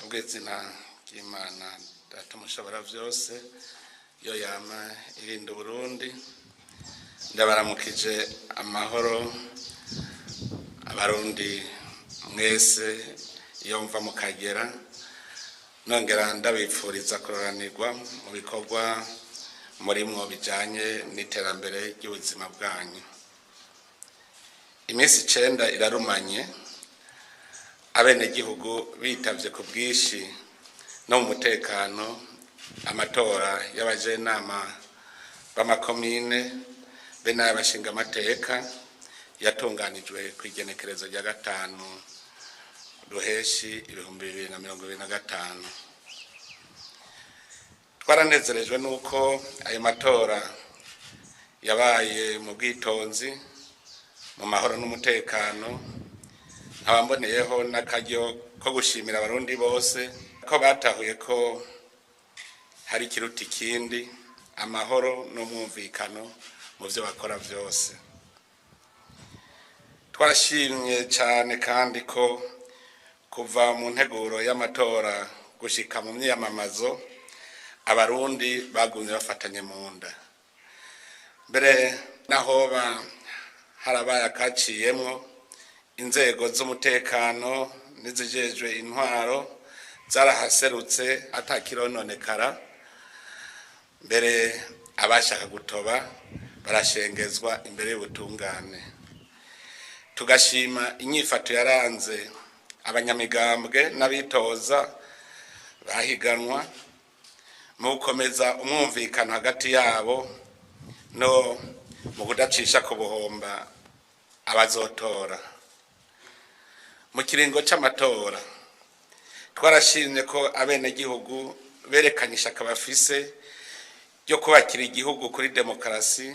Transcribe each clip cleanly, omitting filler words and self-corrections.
kubw'izina ry'Imana Data mushobora vyose yo yama irinda Burundi, ndabaramukije amahoro abarundi mwese iyo mva mu Kagera, nongera ndabipfuriza kuroranirwa mu bikorwa murimwo bijanye n'iterambere ry'ubuzima bwanyu. Iminsi 9 irarumanye abenegihugu bitavye ku bwishi no mu mutekano amatora y'abajenama b'amakomine be n'abashinga amateka yatunganijwe kw'igenekerezo rya 5 Ruheshi 2025. Twaranezerejwe nuko ayo matora yabaye mu bwitonzi mu mahoro n'umutekano, nkabamboneyeho n'akaryo ko gushimira abarundi bose ko batahuye ko hari kiruta ikindi amahoro n'umwumvikano mu byo bakora byose. Twarashimye cyane kandi ko kuva mu nteguro y'amatora gushika mu myiyamamazo abarundi bagumye bafatanye mu nda. Mbere naho harabaye akaciyemwo inzego z'umutekano n'izijejwe intwaro zarahaserutse atakirononekara, mbere abashaka gutoba barashengezwa imbere y'ubutungane. Tugashima inyifato yaranze abanyamigambwe n'abitoza bahiganwa mu gukomeza umwumvikano hagati yabo no mu kudacisha ku buhomba abazotora. Mu kiringo c'amatora twarashimye ko abenegihugu berekanye ishaka bafise ryo kubakira igihugu kuri demokarasi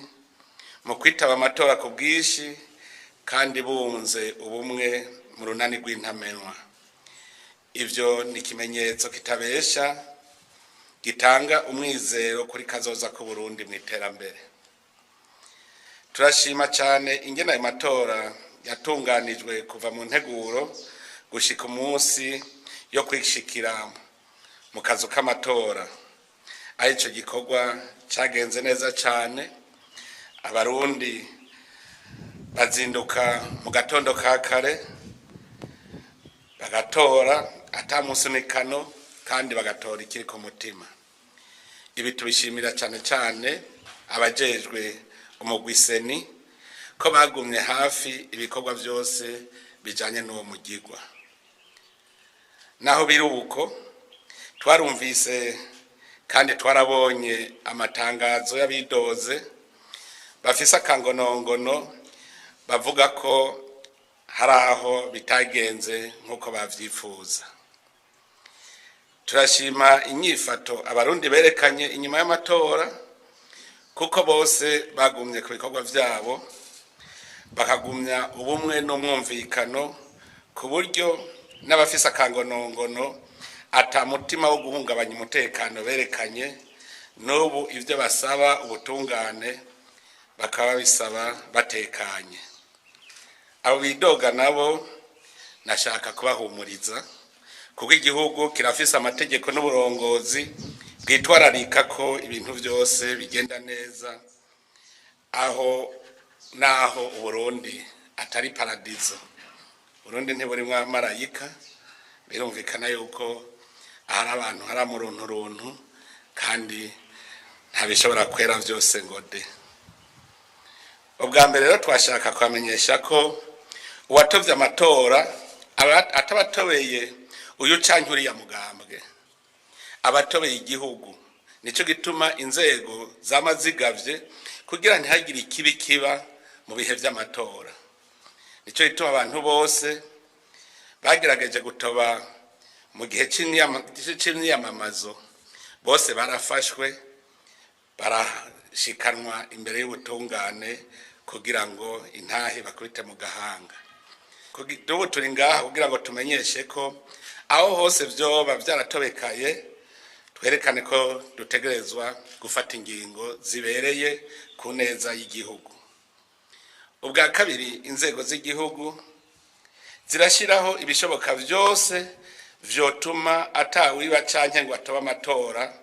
mu kwitaba amatora ku bwishi kandi bunze ubumwe mu runani rw'intamenwa. Ivyo ni ikimenyetso kitabesha gitanga umwizero kuri kazoza ku Burundi mu iterambere. Turashima cyane ingene ayo matora yatunganijwe kuva mu nteguro gushika umunsi yo kwishikira mu kazu k'amatora. Ico gikorwa cagenze neza cyane, abarundi bazinduka mu gatondo ka kare bagatora atamusunikano kandi bagatora ikiri ku mutima. Ibi tubishimira cyane cyane abajejwe umugwiseni ko bagumye hafi ibikorwa byose bijanye n'uwo mugirwa. Naho biruko twarumvise kandi twarabonye amatangazo y'abidoze bafise akangonongono bavuga ko hari aho bitagenze nk'uko bavyifuza. Turashima inyifato abarundi berekanye inyuma y'amatora kuko bose bagumye ku bikorwa vyabo bakagumya ubumwe n'umwumvikano ku buryo n'abafise akangonongono ata mutima wo guhungabanya umutekano berekanye. N'ubu ivyo basaba ubutungane bakaba bisaba batekanye. Abo bidoga nabo nashaka kubahumuriza kuko igihugu kirafise amategeko n'uburongozi bwitwararika ko ibintu byose bigenda neza, aho naho Uburundi atari paradizo. Burundi ntiburimwo amarayika, birumvikana yuko ahari abantu hari amurunturuntu kandi ntabishobora kwera byose ngo de. Ubwa mbere rero twashaka kwamenyesha ko uwatovye amatora atabatobeye uyu canke uriya mugambwe, abatobeye igihugu. Nico gituma inzego zamazigavye kugira ntihagire ikibi kiba mu bihe vy'amatora. Nico gituma abantu bose bagerageje gutoba mu gihe c'imyamamazo bose barafashwe barashikanwa imbere y'ubutungane kugira ngo intahe bakubite mu gahanga. Ubu turi ngaha kugira ngo tumenyeshe ko aho hose vyoba vyaratobekaye twerekane ko dutegerezwa gufata ingingo zibereye ku neza y'igihugu. Ubwa kabiri, inzego z'igihugu zirashiraho ibishoboka byose vyotuma atawiba canke ngo atoba amatora.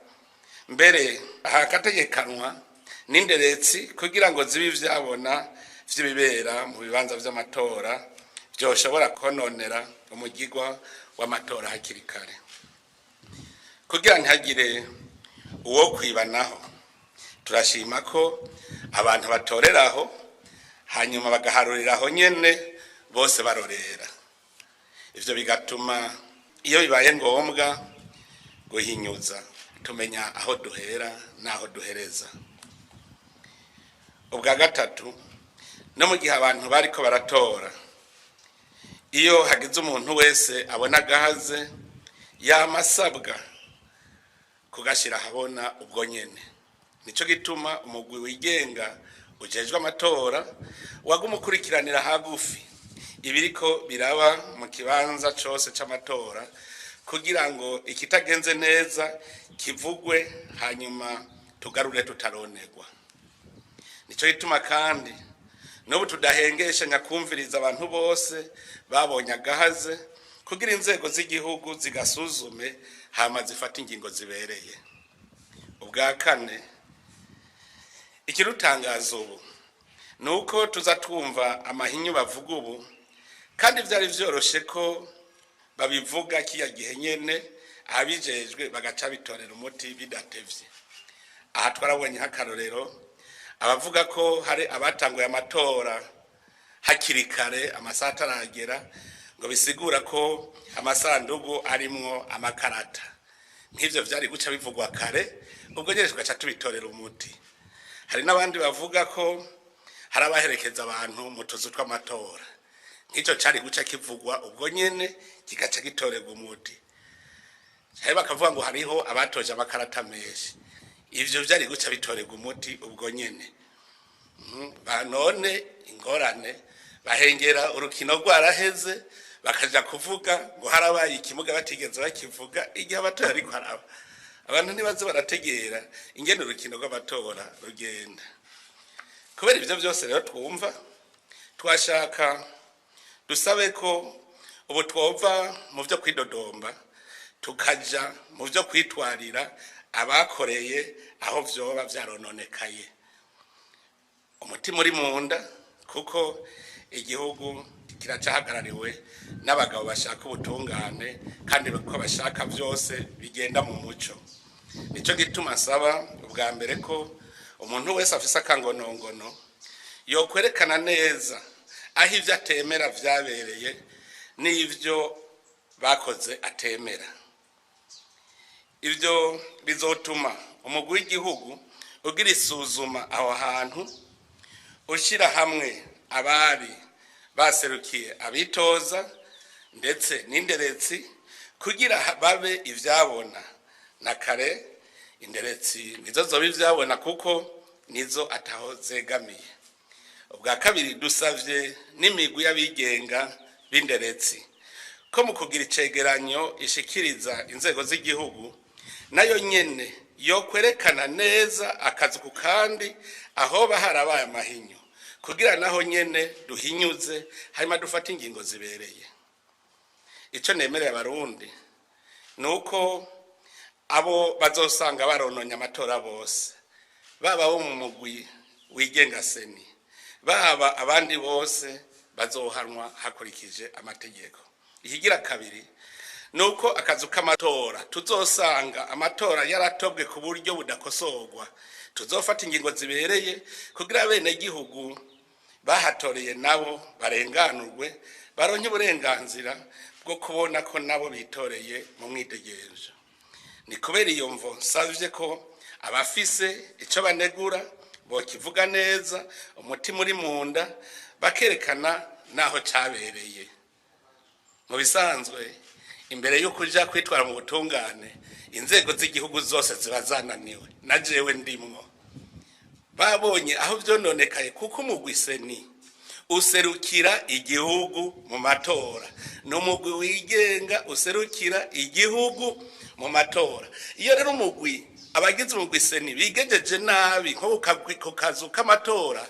Mbere hakategekanwa n'inderetsi kugira ngo zibe vyabona vy'ibibera mu bibanza vy'amatora vyoshobora kononera umugirwa w'amatora hakiri kare. Kugira ntihagire uwo kwibanaho, turashima ko abantu batoreraho hanyuma bagaharuriraho nyene bose barorera. Ivyo bigatuma iyo bibaye ngombwa guhinyuza tumenya aho duhera naho duhereza. Ubwa gatatu, no mu gihe abantu bariko baratora, iyo hagize umuntu wese abona gahaze yamasabwa kugashira habona ubwo nyene. Nico gituma umugwi wigenga ujejwe amatora wagumukurikiranira hagufi ibiriko biraba mu kibanza cose c'amatora kugira ngo ikitagenze neza kivugwe hanyuma tugarure tutaronegwa. Nico gituma kandi n'ubu tudahengesha nyakumviriza abantu bose babonye agahaze kugira inzego z'igihugu zigasuzume hama zifata ingingo zibereye. Ubwa kane, ikirutangaza ubu nuko tuzatwumva amahinyu bavuga ubu kandi vyari vyoroshe ko babivuga kiya gihe nyene abijejwe bagaca bitorera umuti bidatevye. Aha twarabonye nk'akarorero abavuga ko hari abatanguye amatora hakiri kare amasaha ataragera ngo bisigura ko amasandugu arimwo amakarata. Nk'ivyo vyari guca bivugwa kare ubwo nyene tugaca tubitorera umuti. Hari n'abandi bavuga ko hari abaherekeza abantu mu tuzu tw'amatora. Nk'ico cari guca kivugwa ubwo nyene kigaca gitorerwa umuti. Hari bakavuga ngo hariho abatoje amakarata menshi. Ivyo vyari guca bitorerwa umuti ubwo nyene. None ingorane bahengera urukino rwaraheze bakaja kuvuga ngo harabaye ikimuga batigeze bakivuga igihe abatora ariko haraba. Abantu ntibaze barategera ingene urukino rw'amatora rugenda. Kubera ivyo vyose rero twumva twashaka dusabe ko ubu twova mu vyo kwidodomba tukaja mu vyo kwitwarira abakoreye aho vyoba vyarononekaye. Umutima uri munda kuko igihugu kiracahagarariwe n'abagabo bashaka ubutungane kandi ko bashaka vyose bigenda mu muco. Nico gituma asaba ubwa mbere ko umuntu wese afise akangonongono yo kwerekana neza aho ivyo atemera vyabereye n'ivyo bakoze atemera. Ivyo bizotuma umugwi w'igihugu ugira isuzuma aho hantu ushira hamwe abari baserukiye abitoza ndetse n'inderetsi kugira babe ivyabona na kare. Inderetsi nizo zoba ivyabona kuko nizo ataho zegamiye. Ubwa kabiri, dusavye n'imigwi y'abigenga b'inderetsi ko mu kugira icegeranyo ishikiriza inzego z'igihugu nayo nyene yo kwerekana neza akazi ku kandi aho baharabaye amahinyu kugira naho nyene duhinyuze hanyuma dufata ingingo zibereye. Ico nemereye abarundi nuko abo bazosanga barononye amatora bose, baba bo mu mugwi wigenga seni, baba abandi bose bazohanwa hakurikije amategeko. Ikigira kabiri nuko akazu k'amatora tuzosanga amatora yaratobwe ku buryo budakosorwa, tuzofata ingingo zibereye kugira bene gihugu bahatoreye nabo barenganurwe baronke uburenganzira bwo kubona ko nabo bitoreye mu mwidegenzo. Ni kubera iyo mvo nsavye ko abafise ico banegura bo kivuga neza umutima uri munda bakerekana naho cabereye. Mu bisanzwe imbere yo kuja kwitwara mu butungane inzego z'igihugu zose ziba zananiwe, na jewe ndimwo. Babonye aho vyononekaye kuko umugwi seni userukira igihugu mu matora, n'umugwi wigenga userukira igihugu mu matora. Iyo rero umugwi abagize umugwi seni bigejeje nabi nko ku kazu k'amatora,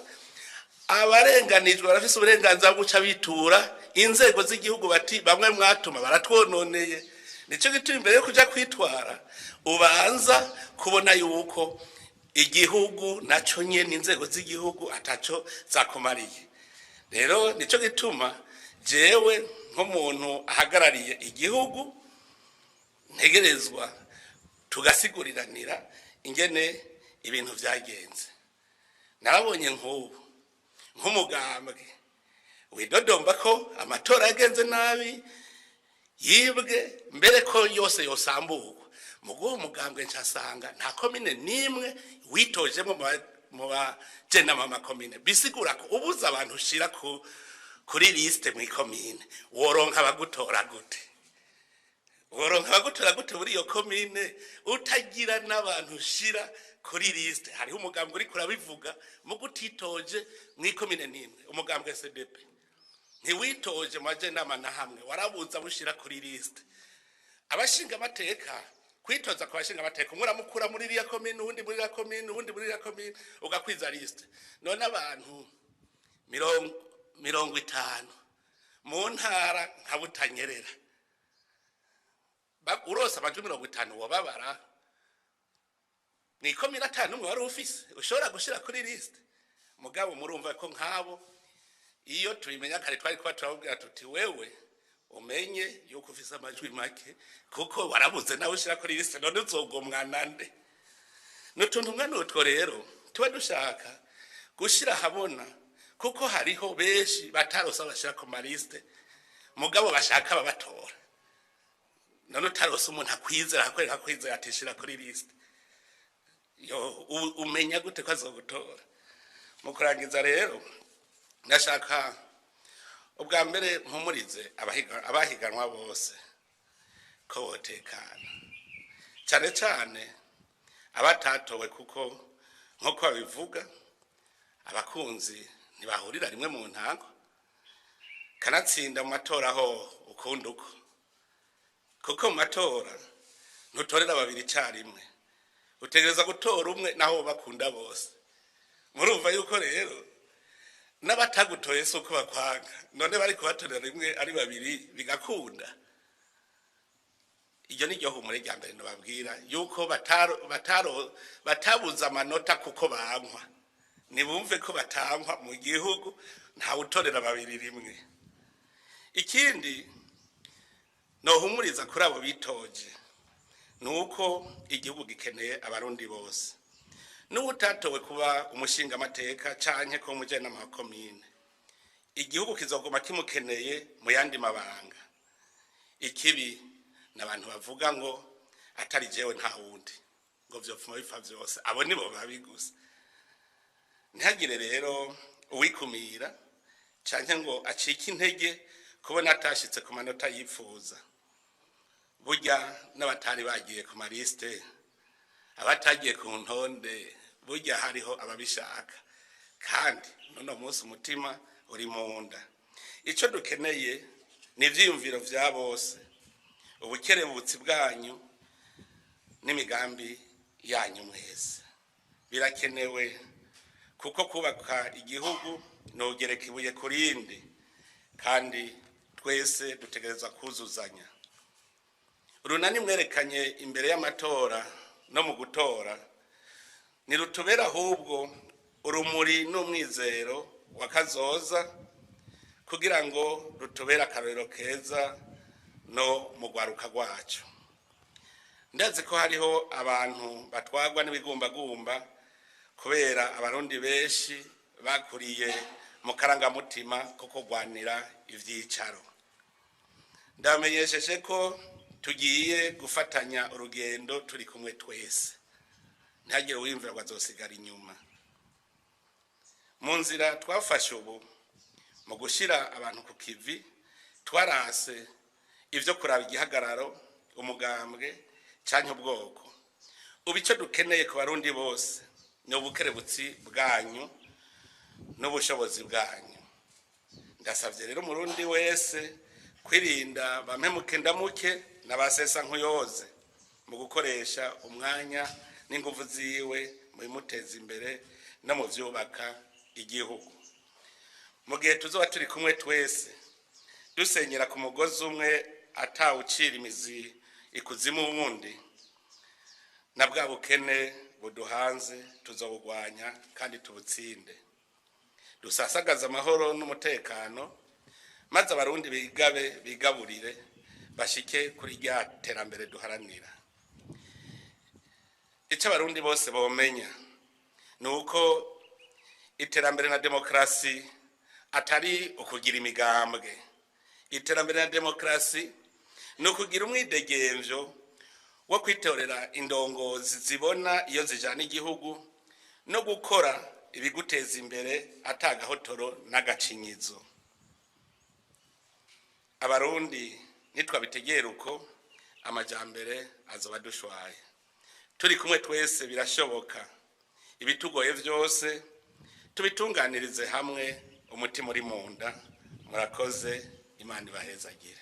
abarenganijwe barafise uburenganzira bwo guca bitura inzego z'igihugu bati bamwe mwatuma baratwononeye, nico gituma imbere yo kuja kwitwara ubanza kubona yuko igihugu naco nyene inzego z'igihugu ataco zakumariye. Rero nico gituma jewe nk'umuntu ahagarariye igihugu ntegerezwa tugasiguriranira ingene ibintu vyagenze. Narabonye nk'umugambwe widodomba ko amatora yagenze nabi, yibwe mbere ko yose yosamburwa. Mugo umugambwe ncasanga nta komine nimwe witojemo mu bajenama amakomine, bisigura ko ubuza abantu ushira kuri liste mu komine woronka abagutora gute? Woronka abagutora gute muri iyo komine utagira n'abantu ushira kuri liste? Hariho umugambwe uri kurabivuga mu gutitoje mu komine nimwe, umugambwe SDP ntiwitoje mu bajenama na hamwe, warabuza bushira kuri liste. Abashinga amateka kwitoza kwa bashinga amateka muramukura muri iriya komine, ubundi muri iriya komine, ubundi muri iriya komine, ugakwiza liste. None abantu 50 mu ntara nka Butanyerera urosa amajwi 50 wababara ni komine atanu umwe wari ufise ushobora gushira kuri liste. Mugabo murumva ko nkabo iyo tubimenya kare twari kwa turabwira tuti wewe umenye yuko ufise amajwi make kuko warabuze nawe ushira kuri liste, none uzogomwa nande? N'utuntu mwana utwo rero tuba dushaka gushira habona, kuko hariho beshi batarosa bashira ku maliste mugabo bashaka babatora. None utarosa umuntu akwizera akorera kwizera atishira kuri liste, yo umenya gute ko azogutora? Mukurangiza rero ndashaka ubwa mbere mpumurize abahiganwa bose ko botekana, cyane cyane abatatowe, kuko nk'uko babivuga abakunzi ntibahurira rimwe mu ntango, kanatsinda mu matora ho ukunduko, kuko mu matora ntutorera babiri cyarimwe, utegereza gutora umwe naho bakunda bose. Murumva yuko rero n'abatagutoye suko bakwanga, none bari kubatorera rimwe ari babiri bigakunda. Iyo ni ryo humure rya mbere ndababwira yuko batabuza amanota kuko bankwa. Nibumve ko batankwa mu gihugu nta utorera babiri rimwe. Ikindi no humuriza kuri abo bitoje nuko igihugu gikeneye abarundi bose. N'utatowe kuba umushinga amateka canke ko mujena mu komine, igihugu kizogoma kimukeneye mu yandi mabanga. Ikibi n'abantu bavuga ngo atari jewe nta wundi, ngo vyopfuma bipfa vyose, abo nibo babigusa. Ntihagire rero uwikumira canke ngo acike intege kubona atashitse ku manota yifuza. Burya n'abatari bagiye ku maliste, abatagiye ku ntonde, burya hariho ababishaka, kandi none munsi umutima uri munda. Ico dukeneye ni ivyiyumviro vya bose, ubukerebutsi bwanyu n'imigambi yanyu mwese birakenewe, kuko kubaka igihugu nogereka ibuye kurindi, kandi twese dutegereza kuzuzanya. Urunani mwerekanye imbere y'amatora no mu gutora nirutubera ahubwo urumuri n'umwizero wakazoza, kugira ngo rutubera akarorero keza no mu gwaruka rwacu. Ndazi ko hariho abantu batwagwa n'ibigumbagumba kubera abarundi benshi bakuriye mu karangamutima ko kugwanira ivyicaro. Ndamenyesheje ko tugiye gufatanya urugendo turi kumwe twese, ntagire wimvira ngo azosigara inyuma. Mu nzira twafashe ubu mu gushira abantu ku kivi, twarase ivyo kuraba igihagararo, umugambwe canke ubwoko. Ubu ico dukeneye ku barundi bose ni ubukerebutsi bwanyu n'ubushobozi bwanyu. Ndasavye rero umurundi wese kwirinda bampemuke ndamuke n'abasesa nkuyoze mu gukoresha umwanya n'ingufu ziwe mu bimuteza imbere no mu vyubaka igihugu. Mu gihe tuzoba turi kumwe twese dusenyera ku mugozi umwe atawucira imizi ikuzimu wundi na bwa bukene buduhanze tuzobugwanya kandi tubutsinde dusasagaza amahoro n'umutekano maze abarundi bigaburire bashike kuri rya terambere duharanira. Icyo abarundi bose bomenya nuko iterambere na demokrasi atari ukugira imigambwe. Iterambere na demokrasi nukugira umwidegemvyo wo kwitorera indongozi zibona iyo zijana igihugu no gukora ibiguteza imbere atagahotoro n'agacinyizo. Abarundi nitwabitegera uko amajambere azoba dushwaye. Turi kumwe twese birashoboka. Ibitugoye vyose tubitunganirize hamwe umutima uri munda. Murakoze, Imana ibahezagire.